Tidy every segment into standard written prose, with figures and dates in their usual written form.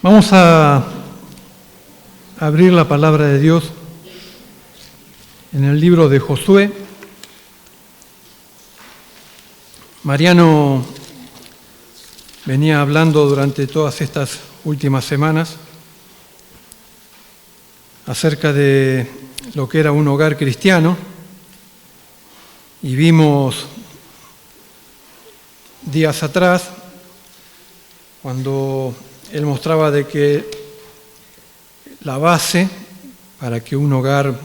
Vamos a abrir la palabra de Dios en el libro de Josué. Mariano venía hablando durante todas estas últimas semanas acerca de lo que era un hogar cristiano y vimos días atrás cuando él mostraba de que la base para que un hogar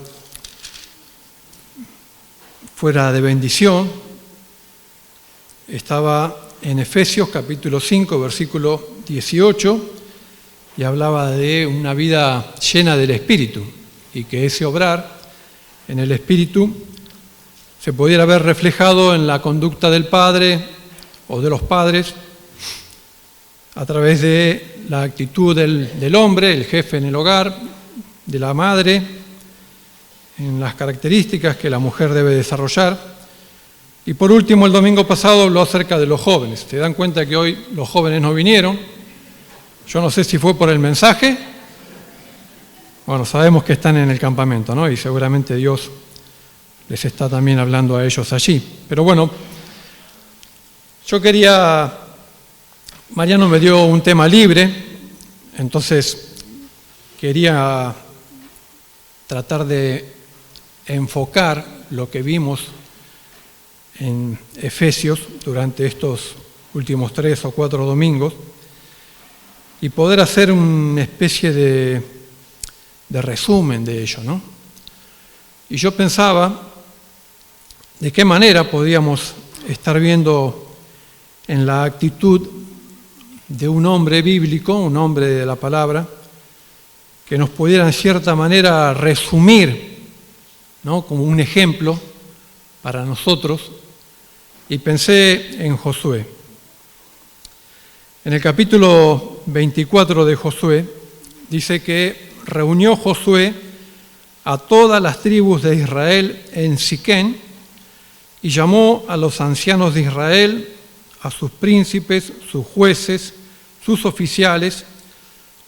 fuera de bendición estaba en Efesios capítulo 5, versículo 18, y hablaba de una vida llena del Espíritu, y que ese obrar en el Espíritu se pudiera ver reflejado en la conducta del padre o de los padres, a través de la actitud del hombre, el jefe en el hogar, de la madre, en las características que la mujer debe desarrollar. Y por último, el domingo pasado habló acerca de los jóvenes. Se dan cuenta que hoy los jóvenes no vinieron. Yo no sé si fue por el mensaje. Bueno, sabemos que están en el campamento, ¿no? Y seguramente Dios les está también hablando a ellos allí. Pero bueno, Mariano me dio un tema libre, entonces quería tratar de enfocar lo que vimos en Efesios durante estos últimos 3 o 4 domingos y poder hacer una especie de resumen de ello, ¿no? Y yo pensaba de qué manera podíamos estar viendo en la actitud de un hombre bíblico, un hombre de la palabra, que nos pudiera en cierta manera resumir, ¿no?, como un ejemplo para nosotros, y pensé en Josué. En el capítulo 24 de Josué dice que reunió Josué a todas las tribus de Israel en Siquén y llamó a los ancianos de Israel, a sus príncipes, sus jueces, sus oficiales.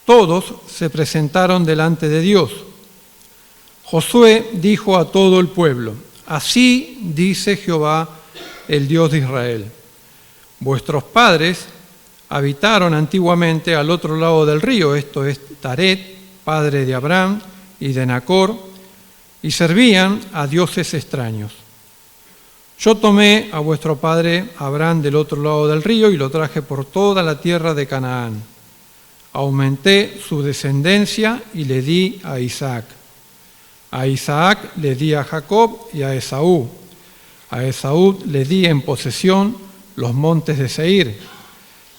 Todos se presentaron delante de Dios. Josué dijo a todo el pueblo: así dice Jehová, el Dios de Israel: vuestros padres habitaron antiguamente al otro lado del río, esto es Taret, padre de Abraham y de Nacor, y servían a dioses extraños. Yo tomé a vuestro padre Abraham del otro lado del río y lo traje por toda la tierra de Canaán. Aumenté su descendencia y le di a Isaac. A Isaac le di a Jacob y a Esaú. A Esaú le di en posesión los montes de Seir.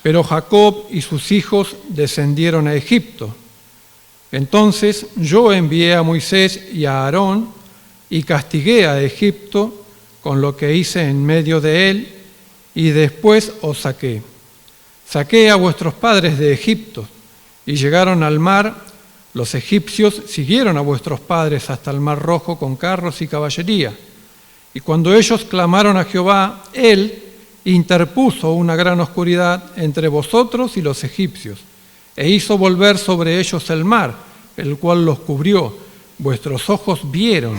Pero Jacob y sus hijos descendieron a Egipto. Entonces yo envié a Moisés y a Aarón y castigué a Egipto con lo que hice en medio de él, y después os saqué. Saqué a vuestros padres de Egipto, y llegaron al mar. Los egipcios siguieron a vuestros padres hasta el mar Rojo con carros y caballería. Y cuando ellos clamaron a Jehová, él interpuso una gran oscuridad entre vosotros y los egipcios, e hizo volver sobre ellos el mar, el cual los cubrió. Vuestros ojos vieron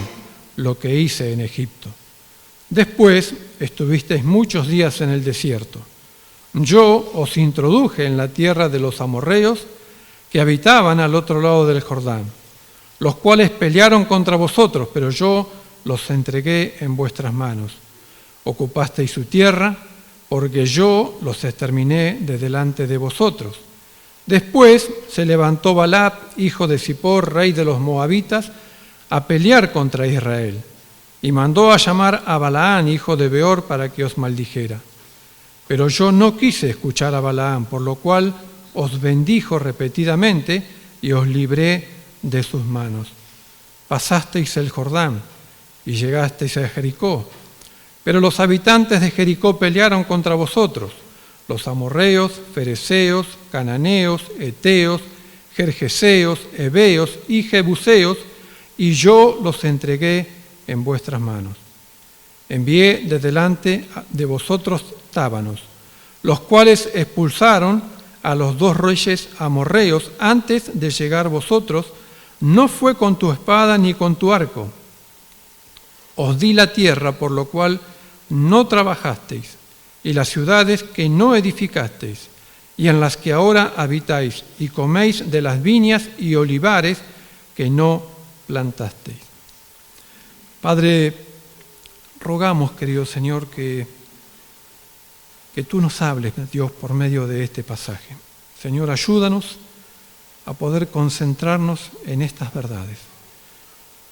lo que hice en Egipto. Después estuvisteis muchos días en el desierto. Yo os introduje en la tierra de los amorreos que habitaban al otro lado del Jordán, los cuales pelearon contra vosotros, pero yo los entregué en vuestras manos. Ocupasteis su tierra, porque yo los exterminé de delante de vosotros. Después se levantó Balac, hijo de Zippor, rey de los moabitas, a pelear contra Israel. Y mandó a llamar a Balaán, hijo de Beor, para que os maldijera. Pero yo no quise escuchar a Balaán, por lo cual os bendijo repetidamente y os libré de sus manos. Pasasteis el Jordán y llegasteis a Jericó. Pero los habitantes de Jericó pelearon contra vosotros, los amorreos, fereceos, cananeos, eteos, gergeseos, heveos y jebuseos, y yo los entregué en vuestras manos. Envié de delante de vosotros tábanos, los cuales expulsaron a los 2 reyes amorreos antes de llegar vosotros, no fue con tu espada ni con tu arco. Os di la tierra por lo cual no trabajasteis, y las ciudades que no edificasteis, y en las que ahora habitáis, y coméis de las viñas y olivares que no plantasteis. Padre, rogamos, querido Señor, que tú nos hables, Dios, por medio de este pasaje. Señor, ayúdanos a poder concentrarnos en estas verdades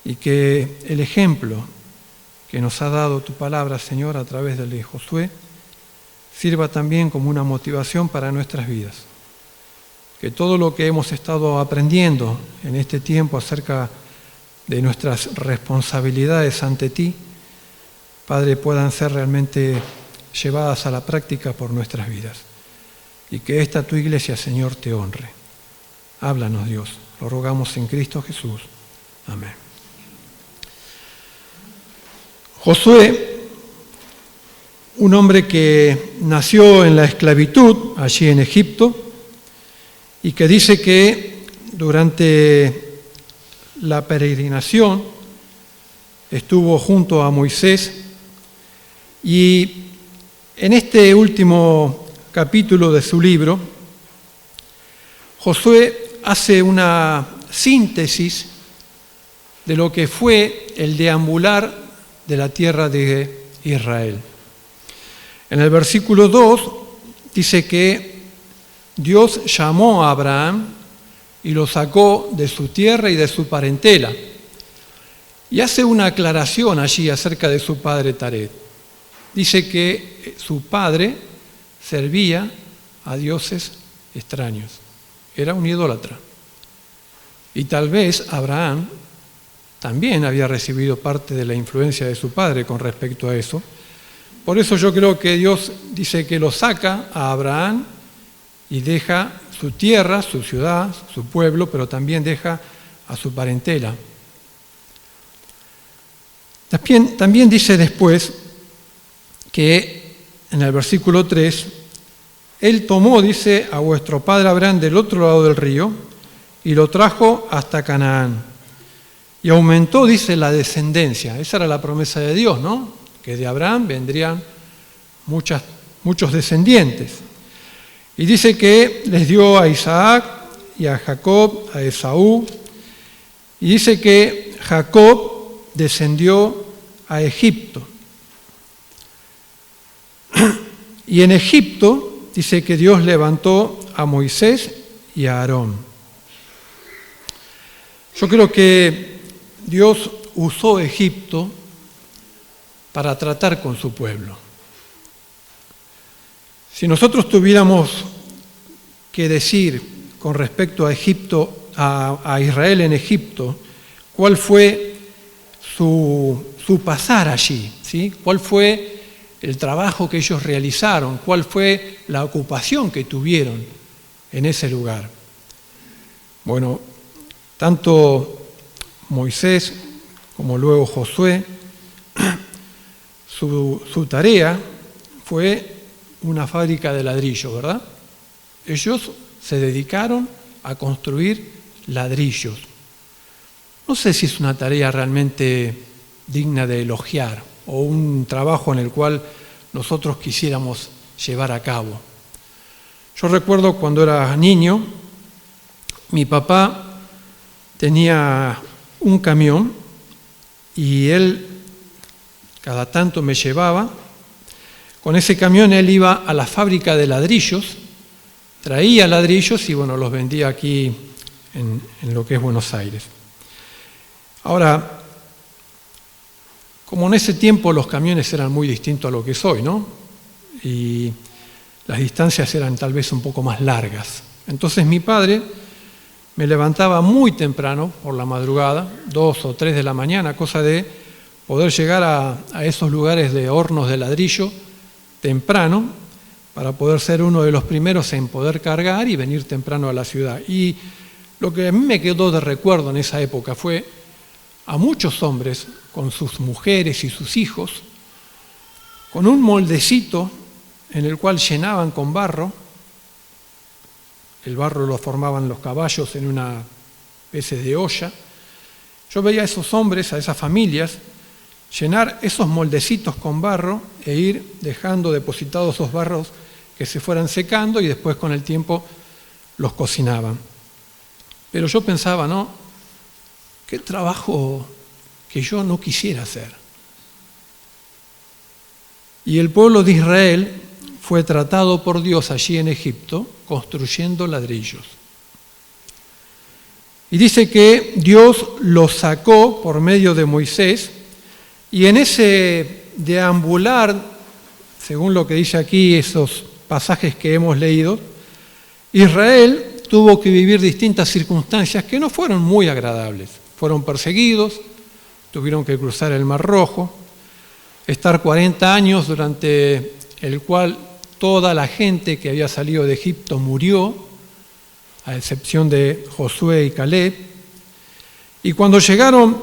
y que el ejemplo que nos ha dado tu palabra, Señor, a través del de Josué, sirva también como una motivación para nuestras vidas. Que todo lo que hemos estado aprendiendo en este tiempo acerca de nuestras responsabilidades ante ti, Padre, puedan ser realmente llevadas a la práctica por nuestras vidas. Y que esta tu iglesia, Señor, te honre. Háblanos, Dios. Lo rogamos en Cristo Jesús. Amén. Josué, un hombre que nació en la esclavitud, allí en Egipto, y que dice que durante la peregrinación estuvo junto a Moisés, y en este último capítulo de su libro, Josué hace una síntesis de lo que fue el deambular de la tierra de Israel. En el versículo 2 dice que Dios llamó a Abraham y lo sacó de su tierra y de su parentela. Y hace una aclaración allí acerca de su padre Taré. Dice que su padre servía a dioses extraños. Era un idólatra. Y tal vez Abraham también había recibido parte de la influencia de su padre con respecto a eso. Por eso yo creo que Dios dice que lo saca a Abraham y deja su tierra, su ciudad, su pueblo, pero también deja a su parentela. También dice después que en el versículo 3, Él tomó, dice, a vuestro padre Abraham del otro lado del río y lo trajo hasta Canaán. Y aumentó, dice, la descendencia. Esa era la promesa de Dios, ¿no? Que de Abraham vendrían muchos descendientes. Y dice que les dio a Isaac y a Jacob, a Esaú. Y dice que Jacob descendió a Egipto. Y en Egipto dice que Dios levantó a Moisés y a Aarón. Yo creo que Dios usó Egipto para tratar con su pueblo. Si nosotros tuviéramos que decir con respecto a Egipto, a Israel en Egipto, cuál fue su pasar allí, ¿sí? ¿Cuál fue el trabajo que ellos realizaron? ¿Cuál fue la ocupación que tuvieron en ese lugar? Bueno, tanto Moisés como luego Josué, su tarea fue una fábrica de ladrillo, ¿verdad? Ellos se dedicaron a construir ladrillos. No sé si es una tarea realmente digna de elogiar o un trabajo en el cual nosotros quisiéramos llevar a cabo. Yo recuerdo cuando era niño, mi papá tenía un camión y él cada tanto me llevaba. Con ese camión él iba a la fábrica de ladrillos, traía ladrillos y bueno, los vendía aquí en lo que es Buenos Aires. Ahora, como en ese tiempo los camiones eran muy distintos a lo que es hoy, ¿no? Y las distancias eran tal vez un poco más largas. Entonces mi padre me levantaba muy temprano, por la madrugada, 2 o 3 de la mañana, cosa de poder llegar a esos lugares de hornos de ladrillo temprano, para poder ser uno de los primeros en poder cargar y venir temprano a la ciudad. Y lo que a mí me quedó de recuerdo en esa época fue a muchos hombres con sus mujeres y sus hijos, con un moldecito en el cual llenaban con barro el barro lo formaban los caballos en una especie de olla. Yo veía a esos hombres, a esas familias, llenar esos moldecitos con barro e ir dejando depositados esos barros que se fueran secando y después con el tiempo los cocinaban. Pero yo pensaba, ¿no? Qué trabajo que yo no quisiera hacer. Y el pueblo de Israel fue tratado por Dios allí en Egipto construyendo ladrillos. Y dice que Dios los sacó por medio de Moisés, y en ese deambular, según lo que dice aquí esos pasajes que hemos leído, Israel tuvo que vivir distintas circunstancias que no fueron muy agradables. Fueron perseguidos, tuvieron que cruzar el Mar Rojo, estar 40 años durante el cual toda la gente que había salido de Egipto murió, a excepción de Josué y Caleb. Y cuando llegaron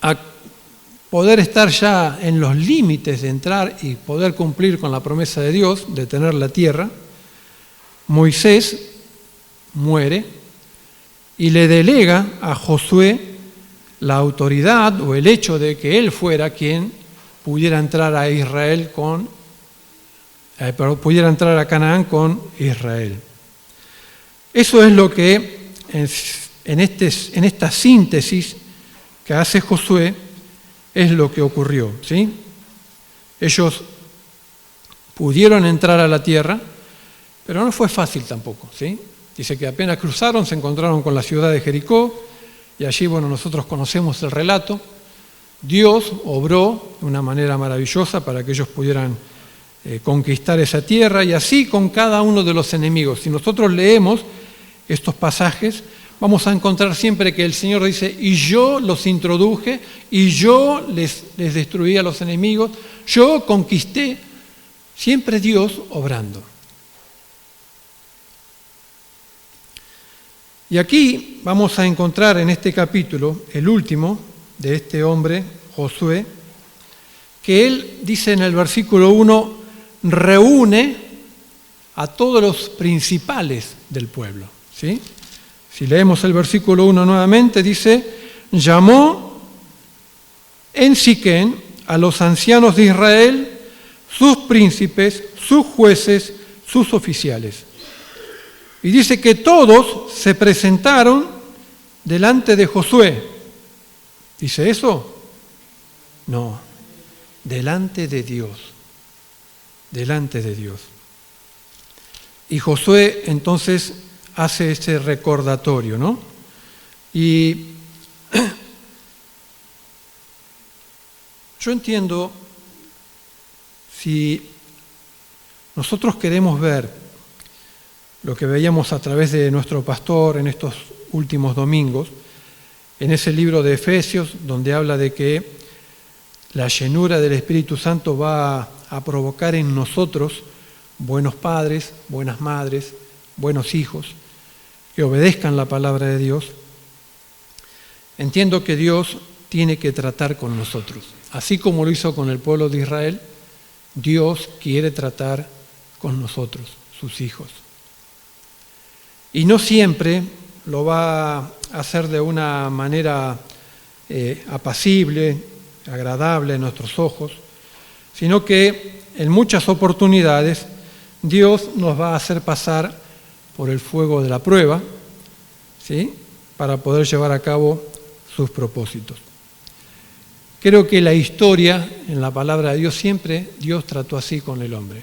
a poder estar ya en los límites de entrar y poder cumplir con la promesa de Dios de tener la tierra, Moisés muere y le delega a Josué la autoridad o el hecho de que él fuera quien pudiera entrar a Israel pudiera entrar a Canaán con Israel. Eso es lo que en esta síntesis que hace Josué es lo que ocurrió, ¿sí? Ellos pudieron entrar a la tierra, pero no fue fácil tampoco, ¿sí? Dice que apenas cruzaron, se encontraron con la ciudad de Jericó, y allí, bueno, nosotros conocemos el relato. Dios obró de una manera maravillosa para que ellos pudieran conquistar esa tierra, y así con cada uno de los enemigos. Si nosotros leemos estos pasajes, vamos a encontrar siempre que el Señor dice, y yo los introduje, y yo les destruí a los enemigos, yo conquisté, siempre Dios obrando. Y aquí vamos a encontrar en este capítulo, el último de este hombre, Josué, que él dice en el versículo 1, reúne a todos los principales del pueblo, ¿sí? Si leemos el versículo 1 nuevamente, dice, llamó en Siquén a los ancianos de Israel, sus príncipes, sus jueces, sus oficiales. Y dice que todos se presentaron delante de Josué. ¿Dice eso? No, delante de Dios. Delante de Dios. Y Josué entonces hace este recordatorio, ¿no? Y yo entiendo, si nosotros queremos ver lo que veíamos a través de nuestro pastor en estos últimos domingos, en ese libro de Efesios, donde habla de que la llenura del Espíritu Santo va a provocar en nosotros buenos padres, buenas madres, buenos hijos, que obedezcan la palabra de Dios. Entiendo que Dios tiene que tratar con nosotros. Así como lo hizo con el pueblo de Israel, Dios quiere tratar con nosotros, sus hijos. Y no siempre lo va a hacer de una manera apacible, agradable a nuestros ojos, sino que en muchas oportunidades Dios nos va a hacer pasar por el fuego de la prueba, ¿sí? Para poder llevar a cabo sus propósitos. Creo que la historia, en la palabra de Dios, siempre Dios trató así con el hombre,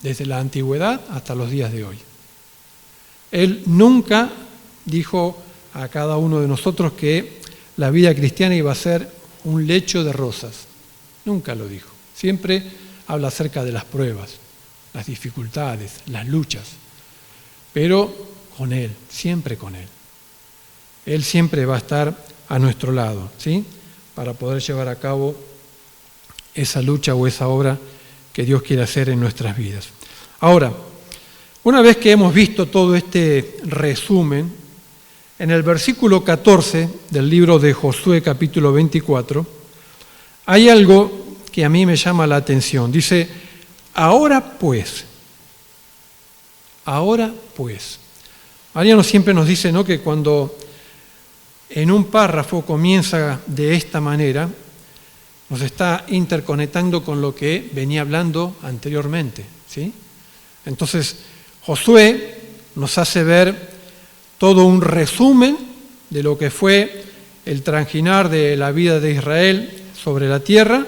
desde la antigüedad hasta los días de hoy. Él nunca dijo a cada uno de nosotros que la vida cristiana iba a ser un lecho de rosas. Nunca lo dijo. Siempre habla acerca de las pruebas, las dificultades, las luchas. Pero con Él, siempre con Él. Él siempre va a estar a nuestro lado, ¿sí? Para poder llevar a cabo esa lucha o esa obra que Dios quiere hacer en nuestras vidas. Ahora, una vez que hemos visto todo este resumen, en el versículo 14 del libro de Josué capítulo 24, hay algo que a mí me llama la atención. Dice, ahora pues, Ahora pues. Mariano siempre nos dice, ¿no?, que cuando en un párrafo comienza de esta manera, nos está interconectando con lo que venía hablando anteriormente, ¿sí? Entonces, Josué nos hace ver todo un resumen de lo que fue el transitar de la vida de Israel sobre la tierra,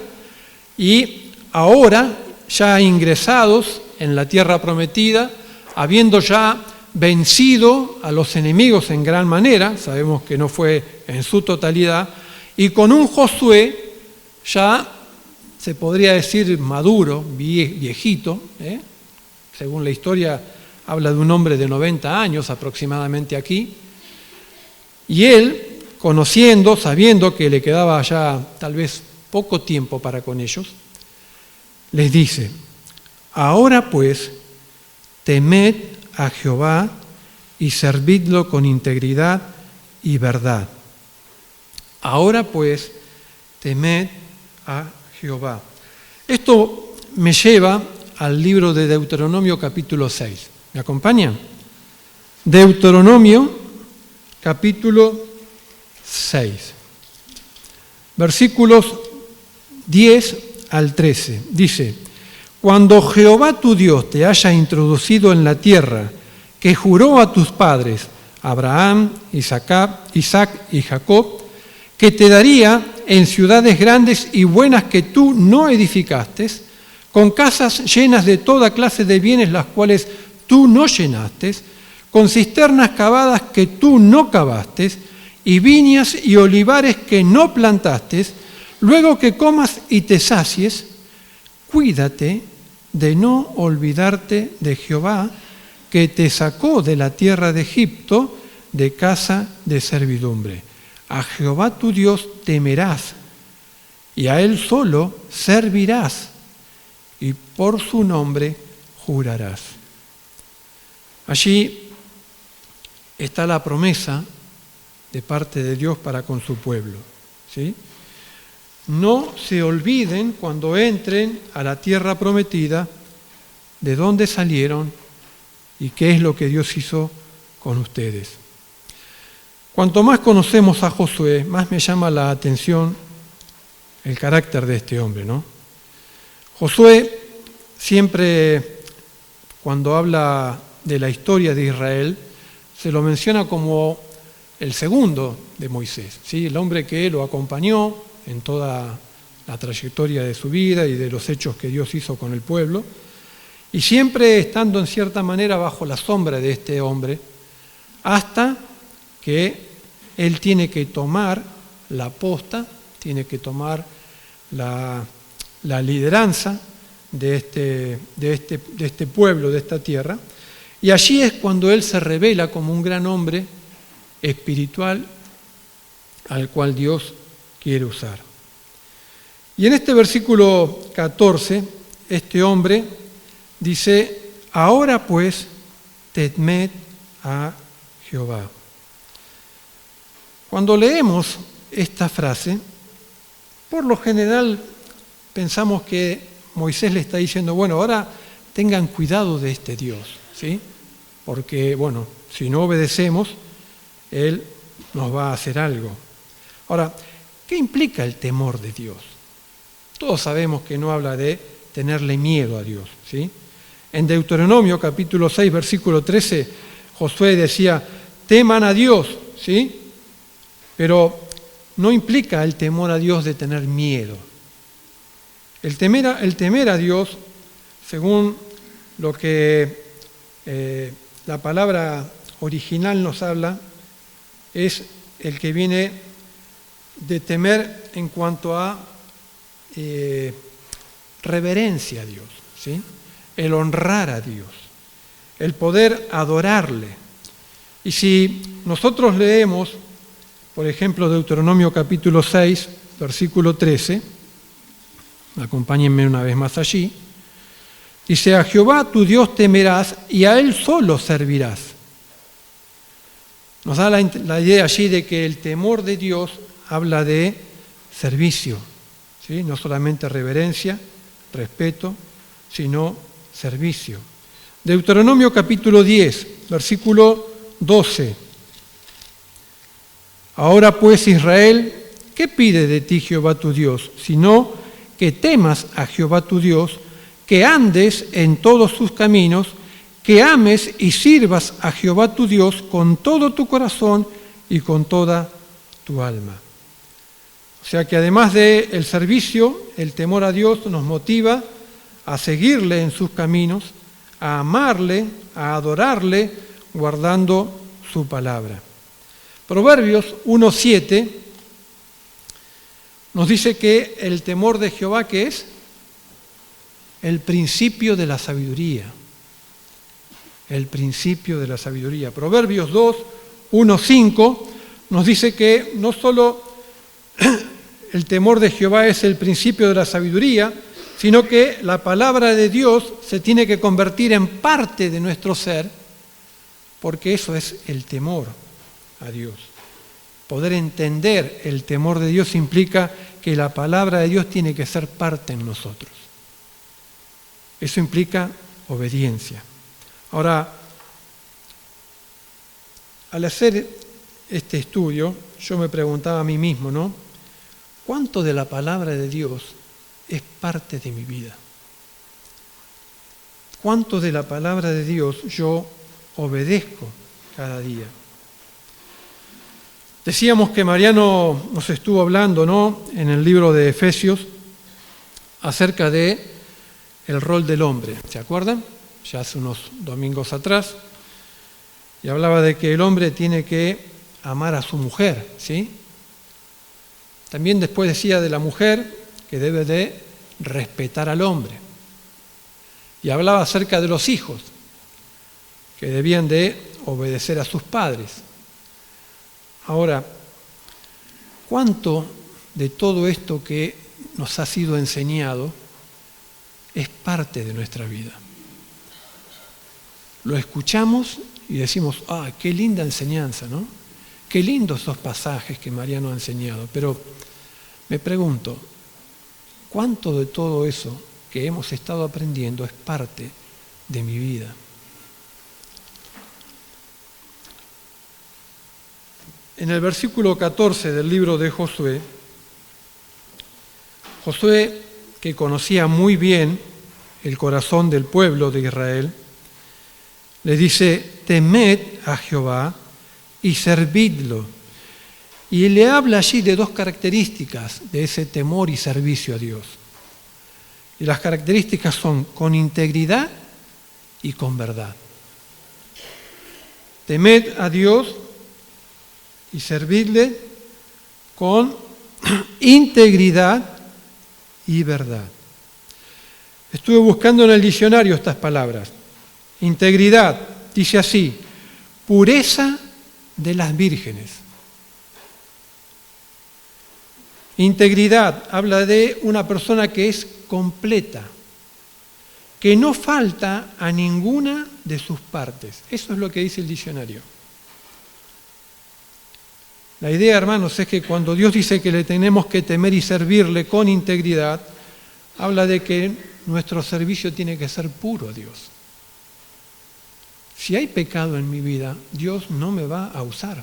y ahora, ya ingresados en la tierra prometida, habiendo ya vencido a los enemigos en gran manera, sabemos que no fue en su totalidad, y con un Josué ya se podría decir maduro, viejito, según la historia habla de un hombre de 90 años aproximadamente aquí, y él, conociendo, sabiendo que le quedaba ya tal vez poco tiempo para con ellos, les dice: ahora pues, temed a Jehová y servidlo con integridad y verdad. Ahora pues, temed a Jehová. Esto me lleva al libro de Deuteronomio capítulo 6. ¿Me acompañan? Deuteronomio capítulo 6. Versículos 10 al 13. Dice: cuando Jehová tu Dios te haya introducido en la tierra que juró a tus padres, Abraham, Isaac y Jacob, que te daría en ciudades grandes y buenas que tú no edificaste, con casas llenas de toda clase de bienes las cuales tú no llenaste, con cisternas cavadas que tú no cavaste, y viñas y olivares que no plantaste, luego que comas y te sacies, cuídate de no olvidarte de Jehová, que te sacó de la tierra de Egipto, de casa de servidumbre. A Jehová tu Dios temerás, y a Él solo servirás, y por su nombre jurarás. Allí está la promesa de parte de Dios para con su pueblo, ¿sí? No se olviden cuando entren a la tierra prometida de dónde salieron y qué es lo que Dios hizo con ustedes. Cuanto más conocemos a Josué, más me llama la atención el carácter de este hombre, ¿no? Josué siempre, cuando habla de la historia de Israel, se lo menciona como el segundo de Moisés, ¿sí? El hombre que lo acompañó en toda la trayectoria de su vida y de los hechos que Dios hizo con el pueblo, y siempre estando en cierta manera bajo la sombra de este hombre, hasta que él tiene que tomar la posta, tiene que tomar la lideranza de este pueblo, de esta tierra, y allí es cuando él se revela como un gran hombre espiritual al cual Dios quiere usar. Y en este versículo 14, este hombre dice: ahora pues, temed a Jehová. Cuando leemos esta frase, por lo general pensamos que Moisés le está diciendo: bueno, ahora tengan cuidado de este Dios, ¿sí? Porque, bueno, si no obedecemos, Él nos va a hacer algo. Ahora, ¿qué implica el temor de Dios? Todos sabemos que no habla de tenerle miedo a Dios, ¿sí? En Deuteronomio capítulo 6, versículo 13, Josué decía: teman a Dios, ¿sí? Pero no implica el temor a Dios de tener miedo. El temer a Dios, según lo que la palabra original nos habla, es el que viene de temer en cuanto a reverencia a Dios, ¿sí? El honrar a Dios, el poder adorarle. Y si nosotros leemos, por ejemplo, Deuteronomio capítulo 6, versículo 13, acompáñenme una vez más allí, dice: a Jehová tu Dios temerás y a Él solo servirás. Nos da la idea allí de que el temor de Dios habla de servicio, ¿sí? No solamente reverencia, respeto, sino servicio. Deuteronomio capítulo 10, versículo 12. Ahora pues, Israel, ¿qué pide de ti Jehová tu Dios? Sino que temas a Jehová tu Dios, que andes en todos sus caminos, que ames y sirvas a Jehová tu Dios con todo tu corazón y con toda tu alma. O sea que además del servicio, el temor a Dios nos motiva a seguirle en sus caminos, a amarle, a adorarle, guardando su palabra. Proverbios 1:7 nos dice que el temor de Jehová, ¿qué es? El principio de la sabiduría. El principio de la sabiduría. Proverbios 2:1-5 nos dice que no solo el temor de Jehová es el principio de la sabiduría, sino que la palabra de Dios se tiene que convertir en parte de nuestro ser, porque eso es el temor a Dios. Poder entender el temor de Dios implica que la palabra de Dios tiene que ser parte en nosotros. Eso implica obediencia. Ahora, al hacer este estudio, yo me preguntaba a mí mismo, ¿no? ¿Cuánto de la palabra de Dios es parte de mi vida? ¿Cuánto de la palabra de Dios yo obedezco cada día? Decíamos que Mariano nos estuvo hablando, ¿no?, en el libro de Efesios acerca de el rol del hombre. ¿Se acuerdan? Ya hace unos domingos atrás. Y hablaba de que el hombre tiene que amar a su mujer, ¿sí? También después decía de la mujer que debe de respetar al hombre. Y hablaba acerca de los hijos, que debían de obedecer a sus padres. Ahora, ¿cuánto de todo esto que nos ha sido enseñado es parte de nuestra vida? Lo escuchamos y decimos, qué linda enseñanza, ¿no? Qué lindos esos pasajes que Mariano ha enseñado. Pero me pregunto, ¿cuánto de todo eso que hemos estado aprendiendo es parte de mi vida? En el versículo 14 del libro de Josué, que conocía muy bien el corazón del pueblo de Israel, le dice, temed a Jehová y servidlo. Y le habla allí de dos características de ese temor y servicio a Dios. Y las características son con integridad y con verdad. Temed a Dios y servidle con integridad y verdad. Estuve buscando en el diccionario estas palabras. Integridad, dice así, pureza de las vírgenes. Integridad habla de una persona que es completa, que no falta a ninguna de sus partes. Eso es lo que dice el diccionario. La idea, hermanos, es que cuando Dios dice que le tenemos que temer y servirle con integridad, habla de que nuestro servicio tiene que ser puro a Dios. Si hay pecado en mi vida, Dios no me va a usar.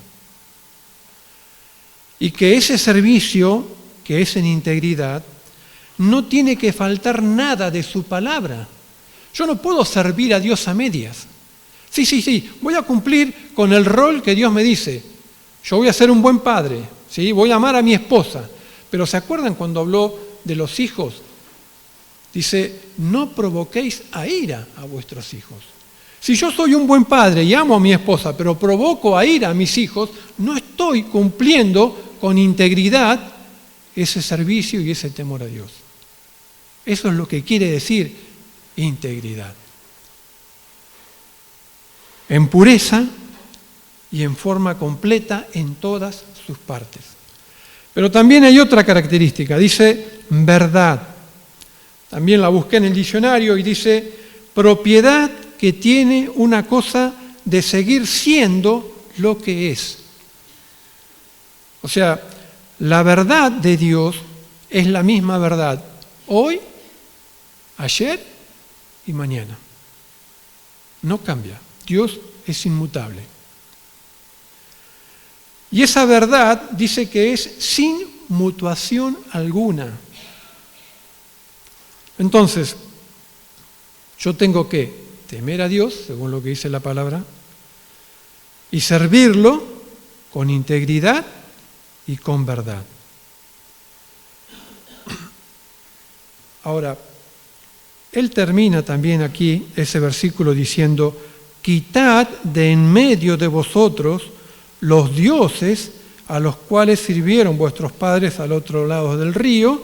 Y que ese servicio, que es en integridad, no tiene que faltar nada de su palabra. Yo no puedo servir a Dios a medias. Sí, voy a cumplir con el rol que Dios me dice. Yo voy a ser un buen padre, ¿sí? Voy a amar a mi esposa. Pero ¿se acuerdan cuando habló de los hijos? Dice, no provoquéis a ira a vuestros hijos. Si yo soy un buen padre y amo a mi esposa, pero provoco a ira a mis hijos, no estoy cumpliendo con integridad ese servicio y ese temor a Dios. Eso es lo que quiere decir integridad. En pureza y en forma completa en todas sus partes. Pero también hay otra característica, dice verdad. También la busqué en el diccionario y dice propiedad que tiene una cosa de seguir siendo lo que es. O sea, la verdad de Dios es la misma verdad hoy, ayer y mañana. no cambia. Dios es inmutable. Y esa verdad dice que es sin mutuación alguna. Entonces, yo tengo que temer a Dios, según lo que dice la palabra, y servirlo con integridad y con verdad. Ahora, él termina también aquí ese versículo diciendo: quitad de en medio de vosotros los dioses a los cuales sirvieron vuestros padres al otro lado del río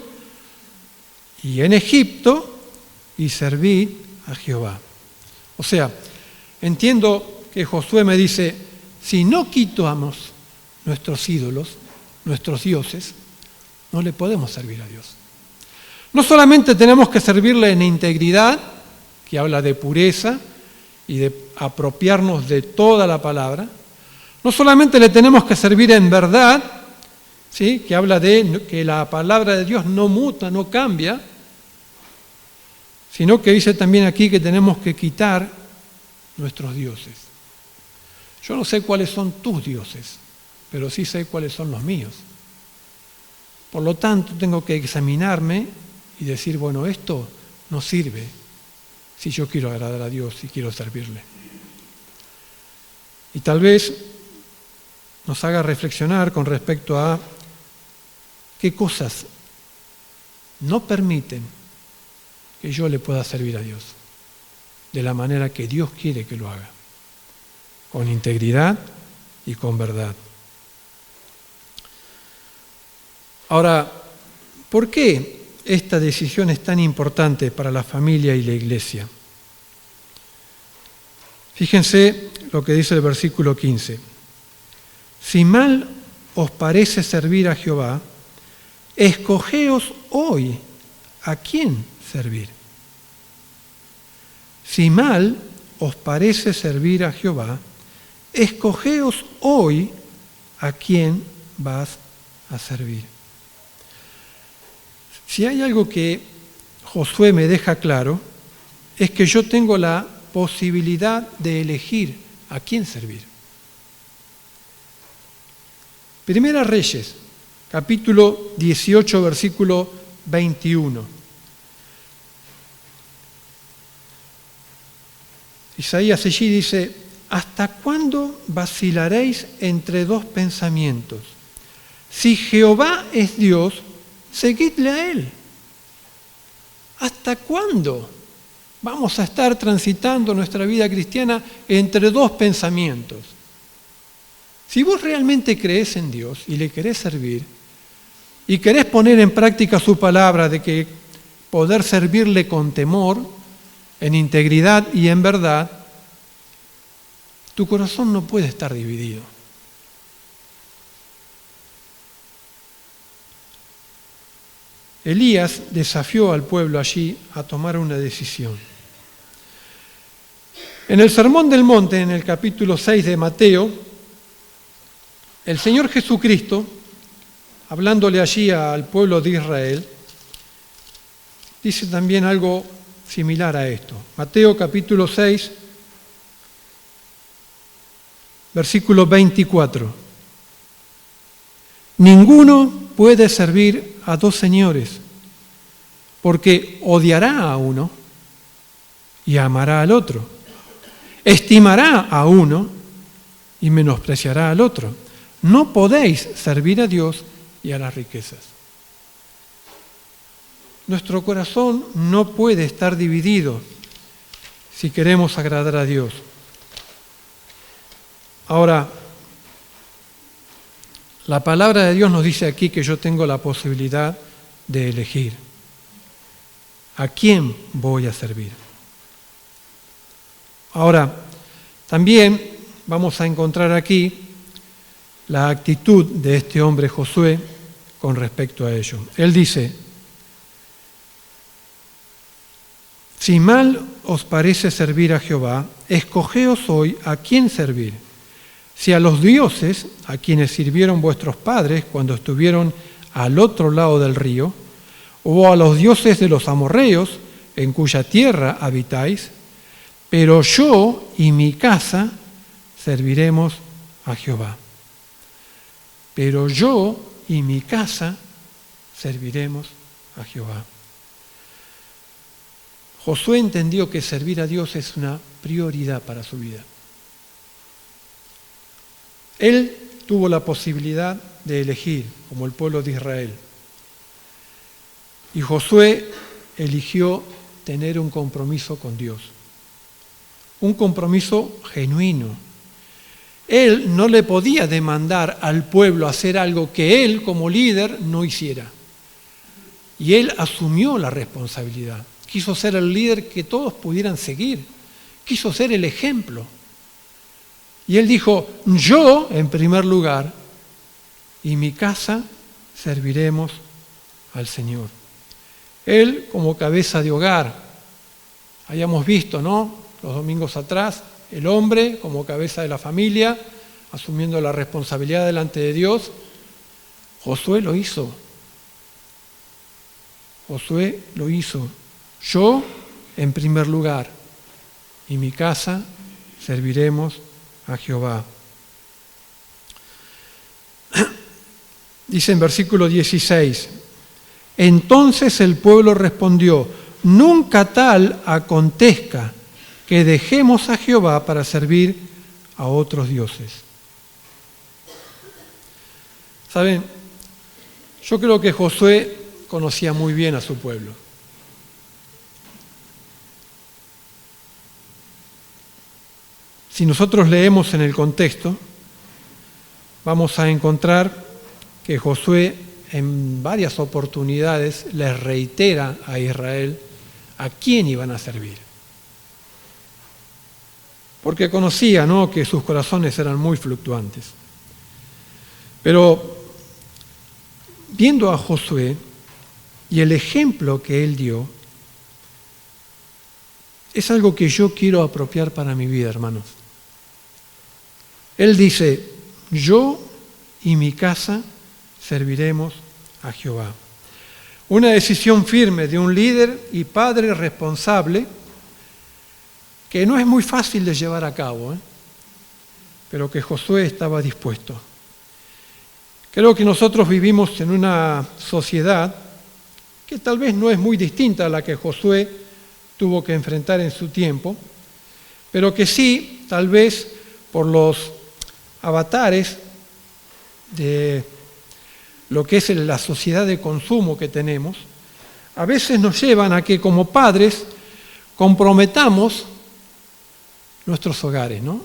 y en Egipto, y servid a Jehová. O sea, entiendo que Josué me dice: si no quitamos nuestros ídolos, nuestros dioses, no le podemos servir a Dios. No solamente tenemos que servirle en integridad, que habla de pureza y de apropiarnos de toda la palabra, no solamente le tenemos que servir en verdad, ¿sí?, que habla de que la palabra de Dios no muta, no cambia, sino que dice también aquí que tenemos que quitar nuestros dioses. Yo no sé cuáles son tus dioses, pero sí sé cuáles son los míos. Por lo tanto, tengo que examinarme y decir, bueno, esto no sirve si yo quiero agradar a Dios y quiero servirle. Y tal vez nos haga reflexionar con respecto a qué cosas no permiten que yo le pueda servir a Dios de la manera que Dios quiere que lo haga, con integridad y con verdad. Ahora, ¿por qué esta decisión es tan importante para la familia y la iglesia? Fíjense lo que dice el versículo 15. Si mal os parece servir a Jehová, escogeos hoy a quién servir. Si mal os parece servir a Jehová, escogeos hoy a quién vas a servir. Si hay algo que Josué me deja claro, es que yo tengo la posibilidad de elegir a quién servir. Primera Reyes, capítulo 18, versículo 21. Isaías allí dice: ¿hasta cuándo vacilaréis entre dos pensamientos? Si Jehová es Dios, seguidle a Él. ¿Hasta cuándo vamos a estar transitando nuestra vida cristiana entre dos pensamientos? Si vos realmente creés en Dios y le querés servir y querés poner en práctica su palabra de que poder servirle con temor, en integridad y en verdad, tu corazón no puede estar dividido. Elías desafió al pueblo allí a tomar una decisión. En el Sermón del Monte, en el capítulo 6 de Mateo, el Señor Jesucristo, hablándole allí al pueblo de Israel, dice también algo similar a esto. Mateo capítulo 6, versículo 24. Ninguno puede servir a dos señores, porque odiará a uno y amará al otro. Estimará a uno y menospreciará al otro. No podéis servir a Dios y a las riquezas. Nuestro corazón no puede estar dividido si queremos agradar a Dios. Ahora, la palabra de Dios nos dice aquí que yo tengo la posibilidad de elegir a quién voy a servir. Ahora, también vamos a encontrar aquí la actitud de este hombre Josué con respecto a ello. Él dice: si mal os parece servir a Jehová, escogeos hoy a quién servir. Si a los dioses a quienes sirvieron vuestros padres cuando estuvieron al otro lado del río, o a los dioses de los amorreos en cuya tierra habitáis, pero yo y mi casa serviremos a Jehová. Pero yo y mi casa serviremos a Jehová. Josué entendió que servir a Dios es una prioridad para su vida. Él tuvo la posibilidad de elegir, como el pueblo de Israel. Y Josué eligió tener un compromiso con Dios. Un compromiso genuino. Él no le podía demandar al pueblo hacer algo que él, como líder, no hiciera. Y él asumió la responsabilidad. Quiso ser el líder que todos pudieran seguir. Quiso ser el ejemplo. Y él dijo, yo, en primer lugar, y mi casa serviremos al Señor. Él como cabeza de hogar. Hayamos visto, ¿no? Los domingos atrás, el hombre como cabeza de la familia, asumiendo la responsabilidad delante de Dios. Josué lo hizo. Josué lo hizo. Yo, en primer lugar, y mi casa serviremos a Jehová. Dice en versículo 16, entonces el pueblo respondió, nunca tal acontezca que dejemos a Jehová para servir a otros dioses. ¿Saben? Yo creo que Josué conocía muy bien a su pueblo. Si nosotros leemos en el contexto, vamos a encontrar que Josué en varias oportunidades les reitera a Israel a quién iban a servir. Porque conocía, ¿no?, que sus corazones eran muy fluctuantes. Pero viendo a Josué y el ejemplo que él dio, es algo que yo quiero apropiar para mi vida, hermanos. Él dice, yo y mi casa serviremos a Jehová. Una decisión firme de un líder y padre responsable que no es muy fácil de llevar a cabo, pero que Josué estaba dispuesto. Creo que nosotros vivimos en una sociedad que tal vez no es muy distinta a la que Josué tuvo que enfrentar en su tiempo, pero que sí, tal vez por los avatares de lo que es la sociedad de consumo que tenemos, a veces nos llevan a que como padres comprometamos nuestros hogares, ¿no?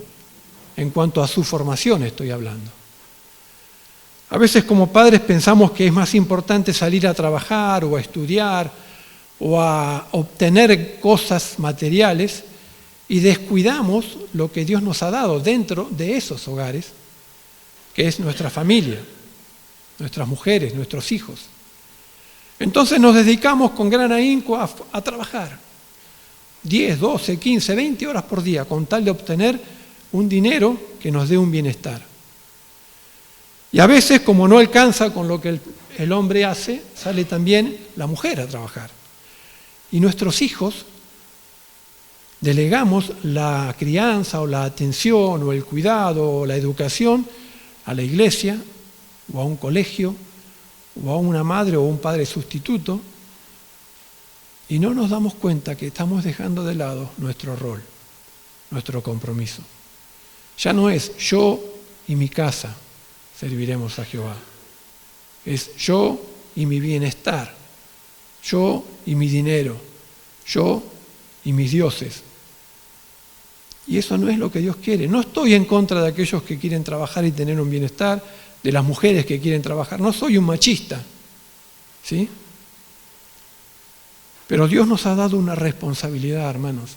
En cuanto a su formación estoy hablando. A veces como padres pensamos que es más importante salir a trabajar o a estudiar o a obtener cosas materiales y descuidamos lo que Dios nos ha dado dentro de esos hogares, que es nuestra familia, nuestras mujeres, nuestros hijos. Entonces nos dedicamos con gran ahínco a trabajar 10, 12, 15, 20 horas por día con tal de obtener un dinero que nos dé un bienestar. Y a veces, como no alcanza con lo que el hombre hace, sale también la mujer a trabajar. Y nuestros hijos delegamos la crianza o la atención o el cuidado o la educación a la iglesia o a un colegio o a una madre o un padre sustituto y no nos damos cuenta que estamos dejando de lado nuestro rol, nuestro compromiso. Ya no es yo y mi casa serviremos a Jehová. Es yo y mi bienestar, yo y mi dinero, yo y mis dioses. Y eso no es lo que Dios quiere. No estoy en contra de aquellos que quieren trabajar y tener un bienestar, de las mujeres que quieren trabajar. No soy un machista, ¿sí? Pero Dios nos ha dado una responsabilidad, hermanos.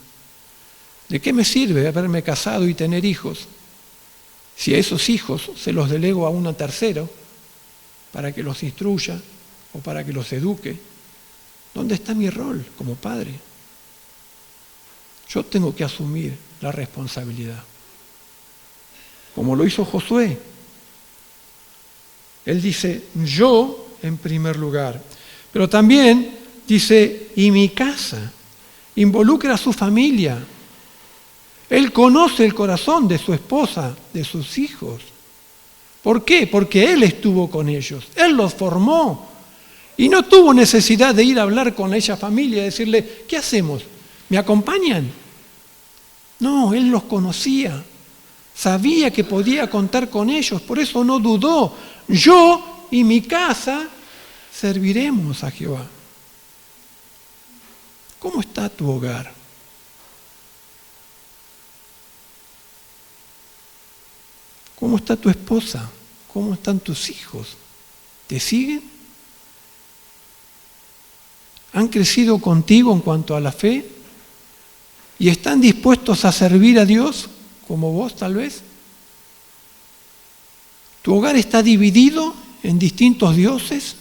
¿De qué me sirve haberme casado y tener hijos si a esos hijos se los delego a un tercero para que los instruya o para que los eduque? ¿Dónde está mi rol como padre? Yo tengo que asumir la responsabilidad. Como lo hizo Josué. Él dice, yo en primer lugar. Pero también dice, y mi casa. Involucra a su familia. Él conoce el corazón de su esposa, de sus hijos. ¿Por qué? Porque Él estuvo con ellos, Él los formó. Y no tuvo necesidad de ir a hablar con esa familia y decirle, ¿qué hacemos? ¿Me acompañan? No, Él los conocía, sabía que podía contar con ellos, por eso no dudó. Yo y mi casa serviremos a Jehová. ¿Cómo está tu hogar? ¿Cómo está tu esposa? ¿Cómo están tus hijos? ¿Te siguen? ¿Han crecido contigo en cuanto a la fe? ¿Y están dispuestos a servir a Dios como vos tal vez? ¿Tu hogar está dividido en distintos dioses?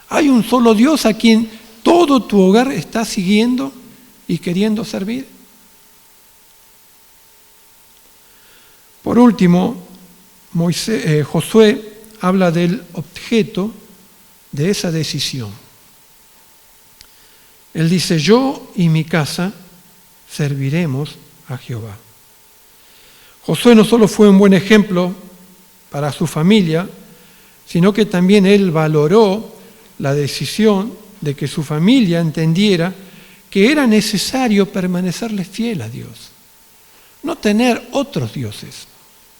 ¿Hay un solo Dios a quien todo tu hogar está siguiendo y queriendo servir? Por último, Josué habla del objeto de esa decisión. Él dice, yo y mi casa serviremos a Jehová. Josué no solo fue un buen ejemplo para su familia, sino que también él valoró la decisión de que su familia entendiera que era necesario permanecerle fiel a Dios, no tener otros dioses.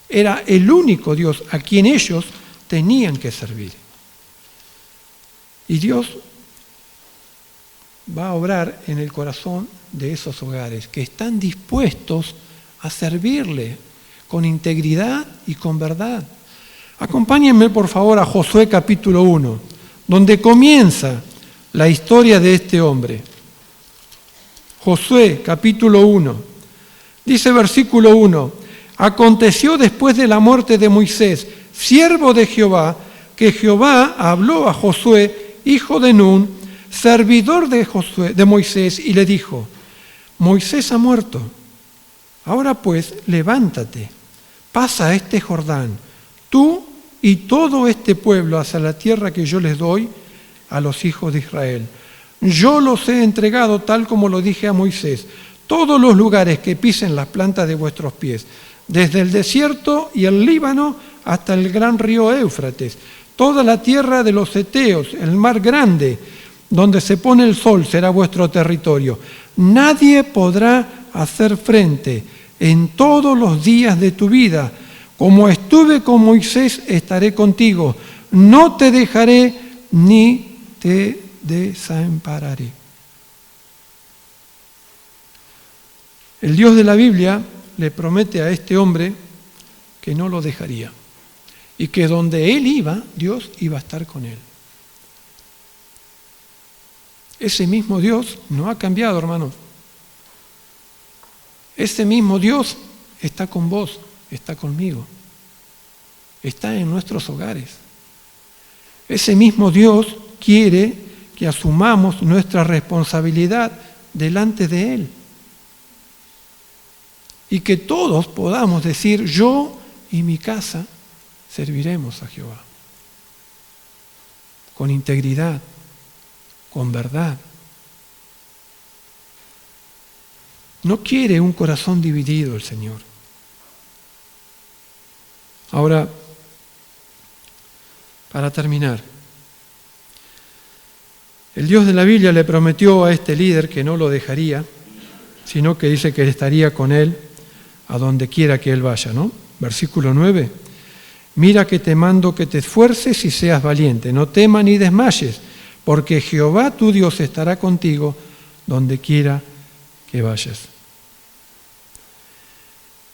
Era el único Dios a quien ellos tenían que servir. Y Dios va a obrar en el corazón de esos hogares que están dispuestos a servirle con integridad y con verdad. Acompáñenme por favor a Josué capítulo 1, donde comienza la historia de este hombre. Josué capítulo 1, dice versículo 1, aconteció después de la muerte de Moisés, siervo de Jehová, que Jehová habló a Josué, hijo de Nun, servidor de Moisés, y le dijo, Moisés ha muerto. Ahora pues, levántate, pasa este Jordán, tú y todo este pueblo hacia la tierra que yo les doy a los hijos de Israel. Yo los he entregado tal como lo dije a Moisés, todos los lugares que pisen las plantas de vuestros pies, desde el desierto y el Líbano hasta el gran río Éufrates, toda la tierra de los heteos, el mar grande, donde se pone el sol, será vuestro territorio. Nadie podrá hacer frente en todos los días de tu vida. Como estuve con Moisés, estaré contigo. No te dejaré ni te desampararé. El Dios de la Biblia le promete a este hombre que no lo dejaría y que donde él iba, Dios iba a estar con él. Ese mismo Dios no ha cambiado, hermanos. Ese mismo Dios está con vos, está conmigo, está en nuestros hogares. Ese mismo Dios quiere que asumamos nuestra responsabilidad delante de Él. Y que todos podamos decir, yo y mi casa serviremos a Jehová. Con integridad, con verdad. No quiere un corazón dividido el Señor. Ahora, para terminar, el Dios de la Biblia le prometió a este líder que no lo dejaría, sino que dice que estaría con él a donde quiera que él vaya, ¿no? Versículo 9. Mira que te mando que te esfuerces y seas valiente, no temas ni desmayes, porque Jehová tu Dios estará contigo donde quiera que vayas.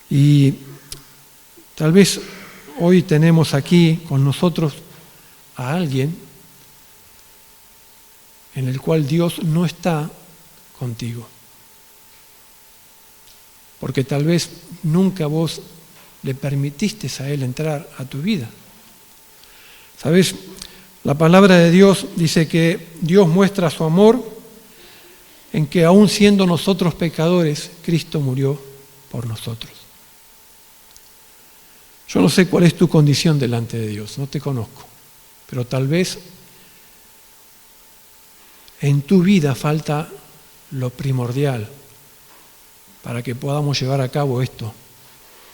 Y tal vez hoy tenemos aquí con nosotros a alguien en el cual Dios no está contigo. Porque tal vez nunca vos le permitiste a Él entrar a tu vida. ¿Sabes? La palabra de Dios dice que Dios muestra su amor en que aún siendo nosotros pecadores, Cristo murió por nosotros. Yo no sé cuál es tu condición delante de Dios, no te conozco, pero tal vez en tu vida falta lo primordial, para que podamos llevar a cabo esto,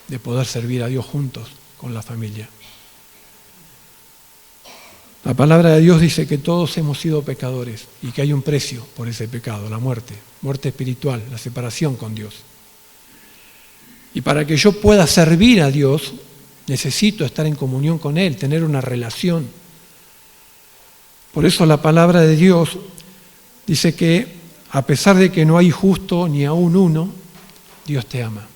de poder servir a Dios juntos con la familia. La palabra de Dios dice que todos hemos sido pecadores y que hay un precio por ese pecado, la muerte espiritual, la separación con Dios. Y para que yo pueda servir a Dios, necesito estar en comunión con Él, tener una relación. Por eso la palabra de Dios dice que a pesar de que no hay justo ni aún uno, Dios te ama.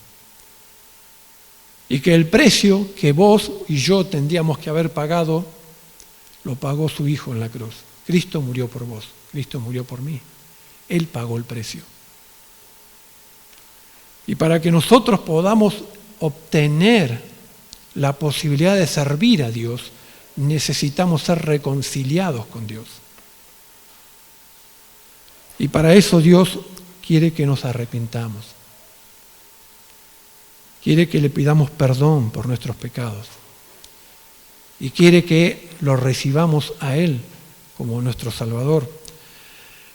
Y que el precio que vos y yo tendríamos que haber pagado, lo pagó su Hijo en la cruz. Cristo murió por vos, Cristo murió por mí. Él pagó el precio. Y para que nosotros podamos obtener la posibilidad de servir a Dios, necesitamos ser reconciliados con Dios. Y para eso Dios quiere que nos arrepintamos. Quiere que le pidamos perdón por nuestros pecados. Y quiere que lo recibamos a Él como nuestro Salvador.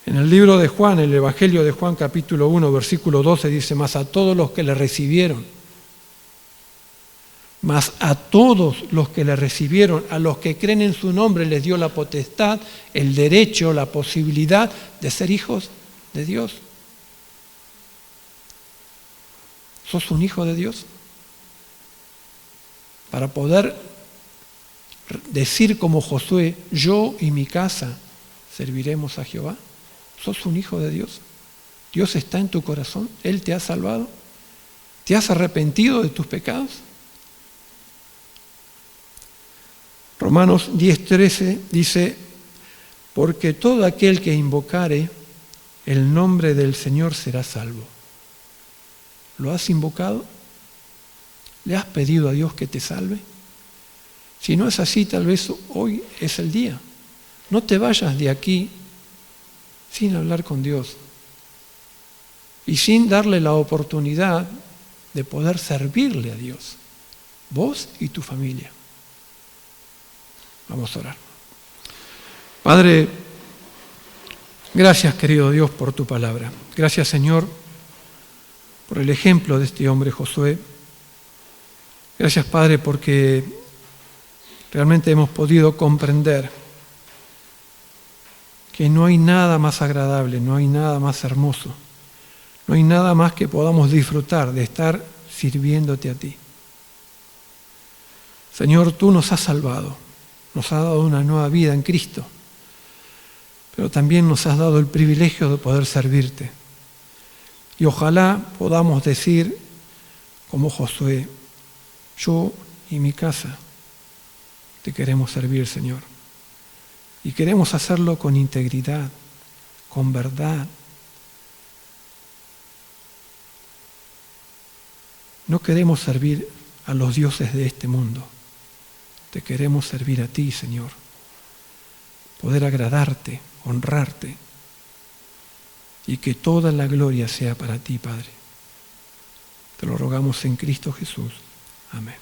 En el libro de Juan, el Evangelio de Juan capítulo 1, versículo 12, dice: mas a todos los que le recibieron, a los que creen en su nombre, les dio la potestad, el derecho, la posibilidad de ser hijos de Dios. ¿Sos un hijo de Dios? Para poder decir como Josué: yo y mi casa serviremos a Jehová. ¿Sos un hijo de Dios? ¿Dios está en tu corazón? ¿Él te ha salvado? ¿Te has arrepentido de tus pecados? Romanos 10:13 dice: porque todo aquel que invocare el nombre del Señor será salvo. ¿Lo has invocado? ¿Le has pedido a Dios que te salve? Si no es así, tal vez hoy es el día. No te vayas de aquí sin hablar con Dios y sin darle la oportunidad de poder servirle a Dios, vos y tu familia. Vamos a orar. Padre, gracias, querido Dios, por tu palabra. Gracias, Señor, por el ejemplo de este hombre Josué. Gracias, Padre, porque realmente hemos podido comprender que no hay nada más agradable, no hay nada más hermoso, no hay nada más que podamos disfrutar de estar sirviéndote a ti. Señor, tú nos has salvado, nos has dado una nueva vida en Cristo, pero también nos has dado el privilegio de poder servirte. Y ojalá podamos decir, como Josué: yo y mi casa te queremos servir, Señor. Y queremos hacerlo con integridad, con verdad. No queremos servir a los dioses de este mundo. Te queremos servir a ti, Señor. Poder agradarte, honrarte. Y que toda la gloria sea para ti, Padre. Te lo rogamos en Cristo Jesús. Amén.